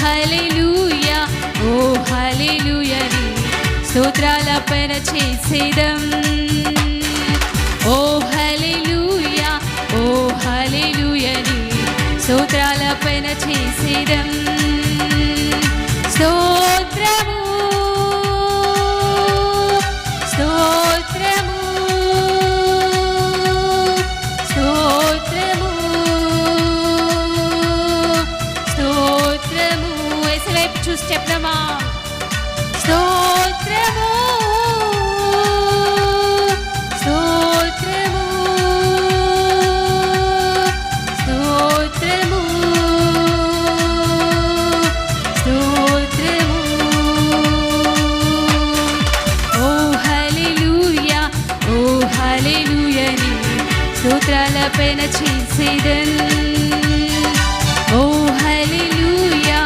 హల్లెలూయా ఓ హల్లెలూయా నీ స్తోత్రాలర్పణ చేసేదం ఓ హల్లెలూయా ఓ హల్లెలూయా నీ స్తోత్రాలర్పణ చేసేదం స్తోత్రము స్తోత్రము స్తోత్రము స్తోత్రము యేసువైపు చూసి చెప్దామా స్తోత్రము స్తోత్రము స్తోత్రము స్తోత్రము ఓ హల్లెలూయా ఓ హల్లెలూయా నీ స్తోత్రాలర్పణ చేసేదన్